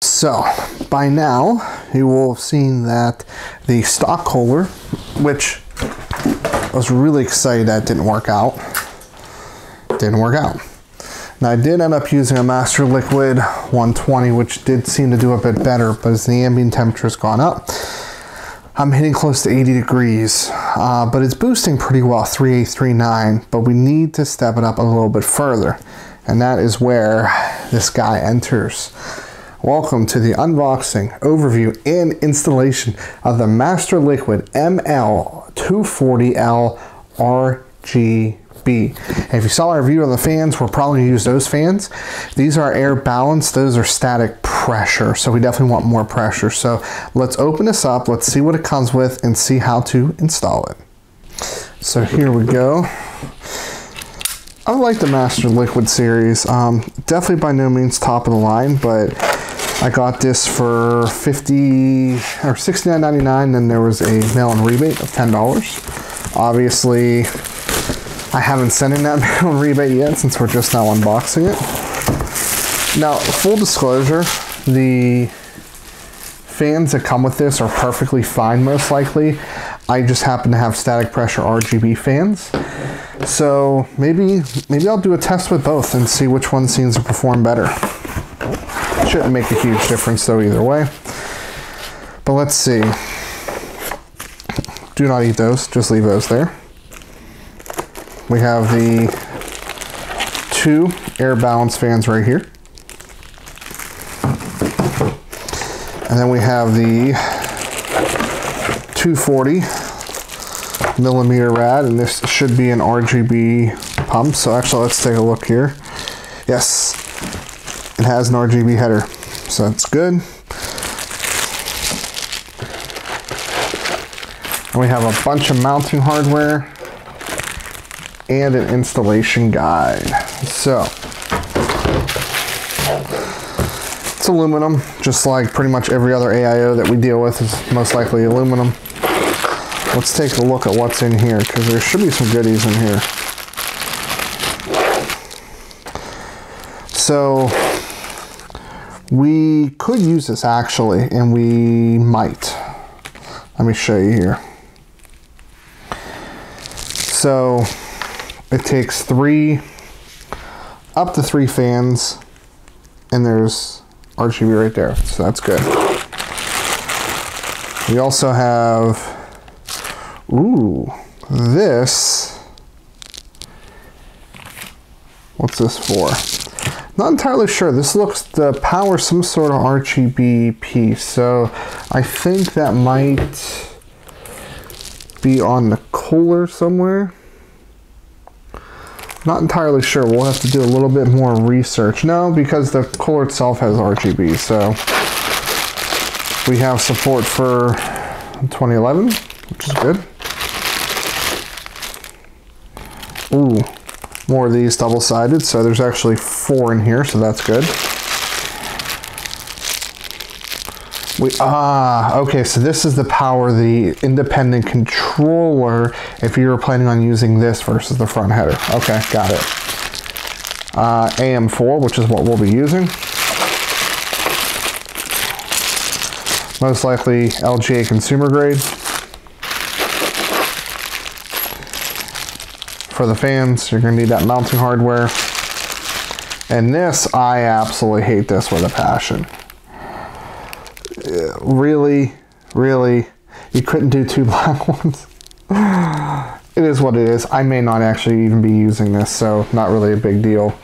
So by now you will have seen that the stock cooler, which I was really excited that didn't work out. Now I did end up using a Master Liquid 120, which did seem to do a bit better, but as the ambient temperature has gone up, I'm hitting close to 80 degrees, but it's boosting pretty well, 38, 39, but we need to step it up a little bit further, and that is where this guy enters. Welcome to the unboxing, overview, and installation of the Master Liquid ML240L RGB. And if you saw our review on the fans, we're probably going to use those fans. These are air balanced, those are static pressure, so we definitely want more pressure. So let's open this up, let's see what it comes with, and see how to install it. So here we go. I like the Master Liquid series. Definitely by no means top of the line, but I got this for $50 or $69.99, then there was a mail-in rebate of $10. Obviously, I haven't sent in that mail-in rebate yet since we're just now unboxing it. Now, full disclosure, the fans that come with this are perfectly fine, most likely. I just happen to have static pressure RGB fans. So maybe I'll do a test with both and see which one seems to perform better. Shouldn't make a huge difference though either way. But let's see. Do not eat those, just leave those there. We have the two air balance fans right here. And then we have the 240 millimeter rad, and this should be an RGB pump. So actually, let's take a look here. Yes, it has an RGB header, so that's good. And we have a bunch of mounting hardware and an installation guide. So it's aluminum, just like pretty much every other AIO that we deal with is most likely aluminum. Let's take a look at what's in here, because there should be some goodies in here. So we could use this actually, and we might. Let me show you here. So it takes up to three fans, and there's RGB right there, so that's good. We also have, this. What's this for? Not entirely sure. This looks to power some sort of RGB piece, so I think that might be on the cooler somewhere. Not entirely sure. We'll have to do a little bit more research. No, because the cooler itself has RGB, so we have support for 2011, which is good. Ooh, more of these double-sided, so there's actually 4 in here, so that's good. Okay, so this is the power, the independent controller, if you were planning on using this versus the front header. Okay, got it. AM4, which is what we'll be using. Most likely LGA consumer grade. For the fans, you're gonna need that mounting hardware. And this, I absolutely hate this with a passion. Really, you couldn't do 2 black ones. It is what it is. I may not actually even be using this, so not really a big deal.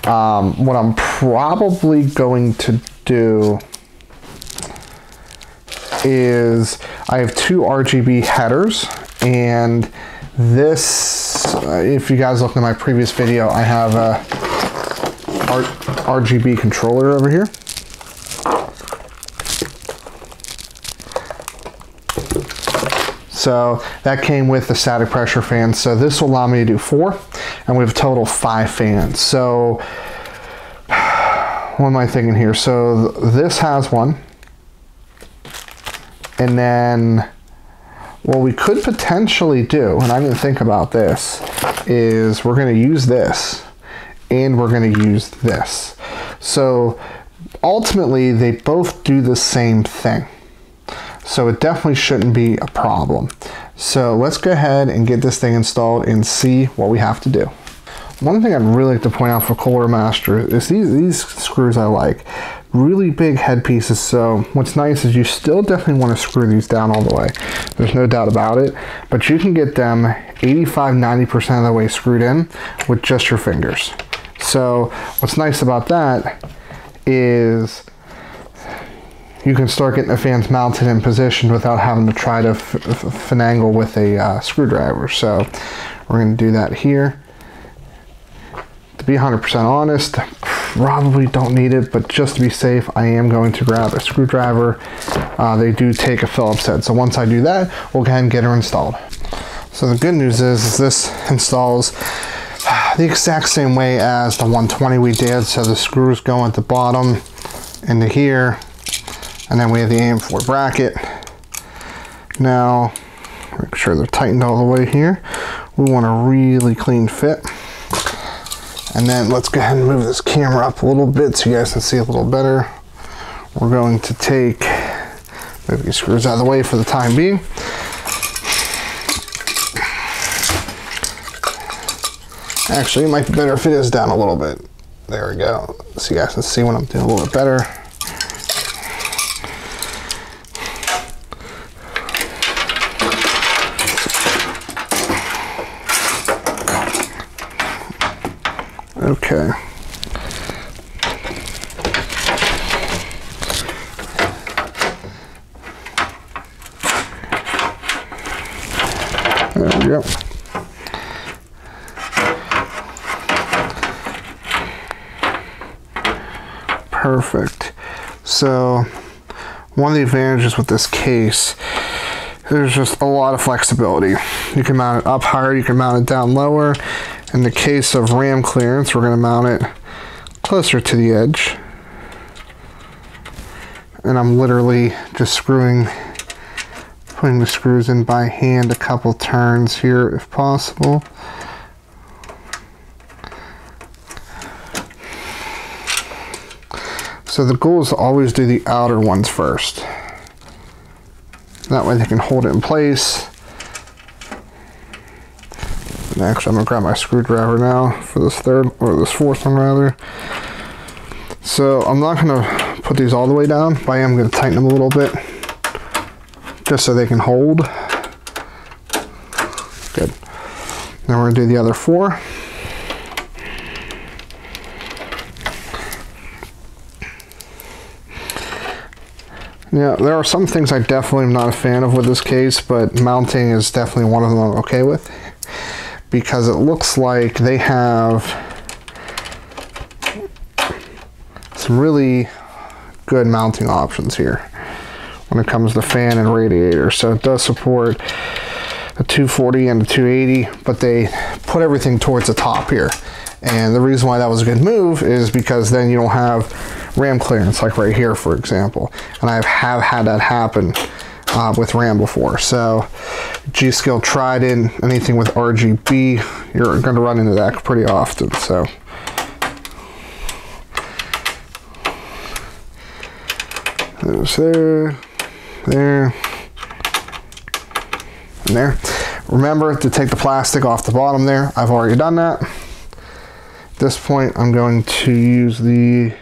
What I'm probably going to do is I have 2 RGB headers, and this, if you guys look at my previous video, I have a RGB controller over here. So that came with the static pressure fan. So this will allow me to do 4, and we have a total of 5 fans. So what am I thinking here? So this has one, and then what we could potentially do, and I didn't think about this, is we're going to use this, and we're going to use this. So ultimately they both do the same thing. So it definitely shouldn't be a problem. So let's go ahead and get this thing installed and see what we have to do. One thing I'd really like to point out for Kohler Master is these screws I like. Really big head pieces, so what's nice is you still definitely want to screw these down all the way. There's no doubt about it, but you can get them 85–90% of the way screwed in with just your fingers. So what's nice about that is you can start getting the fans mounted and positioned without having to try to finagle with a screwdriver. So we're going to do that here. To be 100% honest, probably don't need it, but just to be safe, I am going to grab a screwdriver. They do take a Phillips head, so once I do that, we'll go ahead and get her installed. So the good news is this installs the exact same way as the 120 we did. So the screws go at the bottom into here, and then we have the AM4 bracket. Now, make sure they're tightened all the way here. We want a really clean fit. And then let's go ahead and move this camera up a little bit so you guys can see a little better. We're going to move these screws out of the way for the time being. Actually, it might be better if it is down a little bit. There we go. So you guys can see when I'm doing a little bit better. Okay. There we go. Perfect. So one of the advantages with this case, there's just a lot of flexibility. You can mount it up higher, you can mount it down lower. In the case of ram clearance, we're going to mount it closer to the edge. And I'm literally just putting the screws in by hand a couple turns here if possible. So the goal is to always do the outer ones first. That way they can hold it in place. And actually, I'm gonna grab my screwdriver now for this fourth one rather. So I'm not gonna put these all the way down, but I am gonna tighten them a little bit, just so they can hold. Good. Now we're gonna do the other four. Yeah, there are some things I definitely am not a fan of with this case, but mounting is definitely one of them I'm okay with, because it looks like they have some really good mounting options here when it comes to fan and radiator. So it does support a 240 and a 280, but they put everything towards the top here. And the reason why that was a good move is because then you don't have ram clearance, like right here, for example. And I have had that happen with ram before. So G-Skill tried in anything with RGB, you're going to run into that pretty often. So there's there, and there. Remember to take the plastic off the bottom there. I've already done that. At this point, I'm going to use the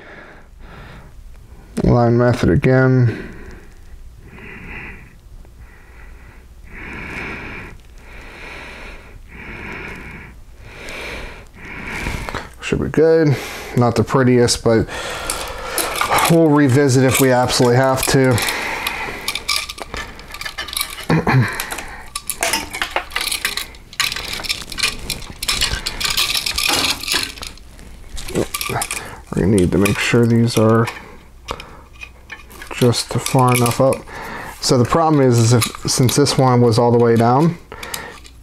line method again. Should be good. Not the prettiest, but we'll revisit if we absolutely have to. We need to make sure these are just far enough up. So the problem is since this one was all the way down,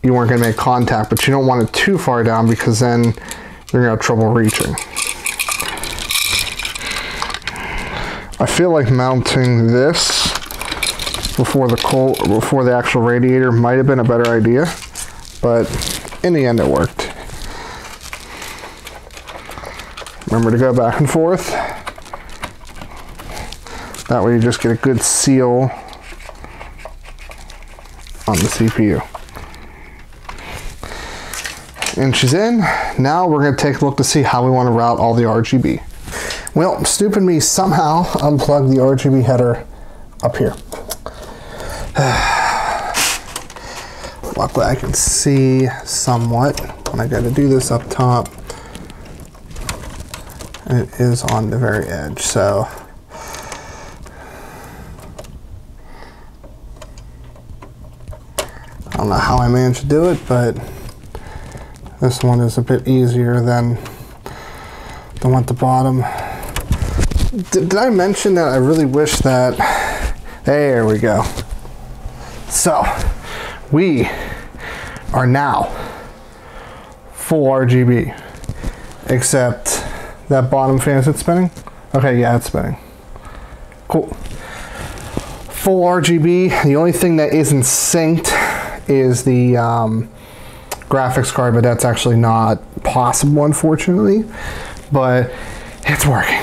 you weren't going to make contact, but you don't want it too far down because then you're going to have trouble reaching. I feel like mounting this before the actual radiator might have been a better idea, but in the end it worked. Remember to go back and forth. That way you just get a good seal on the CPU. And she's in. Now we're going to take a look to see how we want to route all the RGB. Well, stupid me somehow unplugged the RGB header up here. Luckily I can see somewhat when I got to do this up top. And it is on the very edge, so I don't know how I managed to do it, but this one is a bit easier than the one at the bottom. Did I mention that I really wish that... There we go. So, we are now full RGB, except that bottom fan, is it spinning? Okay, yeah, it's spinning. Cool. Full RGB. The only thing that isn't synced is the graphics card, but that's actually not possible, unfortunately. But it's working.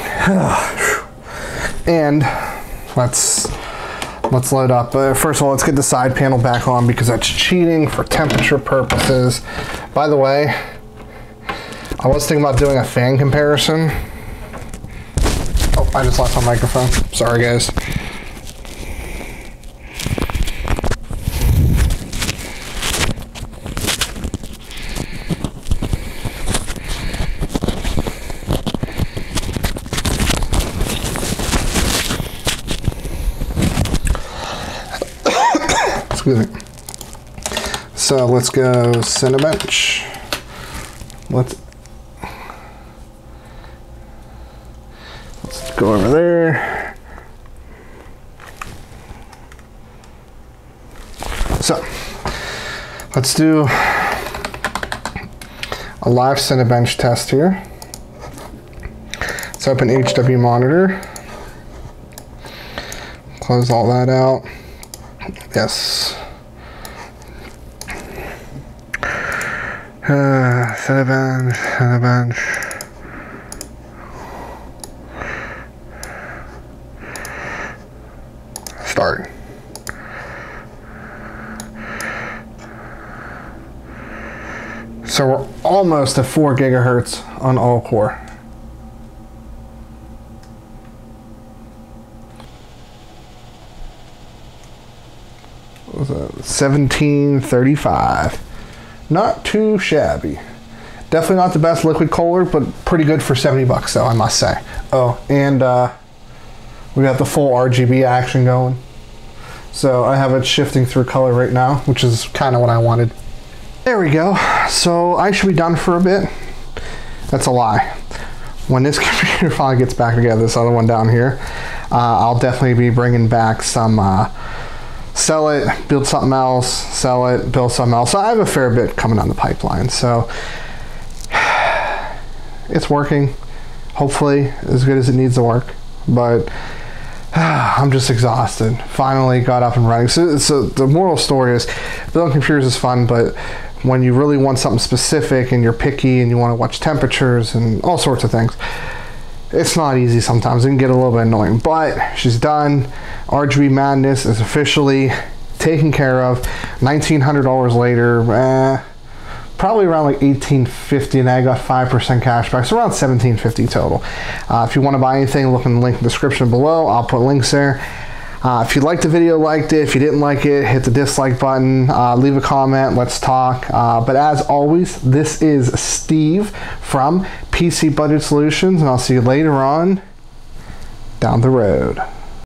And let's load up. First of all, let's get the side panel back on because that's cheating for temperature purposes. By the way, I was thinking about doing a fan comparison. Oh, I just lost my microphone. Sorry, guys. Excuse me. So let's go Cinebench. Let's go over there. So let's do a live Cinebench test here. Let's open HW monitor. Close all that out. Yes. Cinebench. Start. So we're almost at 4 gigahertz on all core. What was that? 1735. Not too shabby. Definitely not the best liquid cooler, but pretty good for 70 bucks though, I must say. Oh, and we got the full RGB action going. So I have it shifting through color right now, which is kind of what I wanted. There we go. So I should be done for a bit. That's a lie. When this computer finally gets back together, this other one down here, I'll definitely be bringing back some sell it, build something else, sell it, build something else. So I have a fair bit coming down the pipeline. So it's working, hopefully as good as it needs to work. But I'm just exhausted. Finally got up and running. So the moral story is building computers is fun, but when you really want something specific and you're picky and you want to watch temperatures and all sorts of things, it's not easy sometimes. It can get a little bit annoying, but she's done. RGB madness is officially taken care of. $1,900 later, probably around like $1,850, and I got 5% cash back, so around $1,750 total. If you want to buy anything, look in the link in the description below. I'll put links there. If you liked the video, liked it. If you didn't like it, hit the dislike button. Leave a comment. Let's talk. But as always, this is Steve from PC Budget Solutions, and I'll see you later on down the road.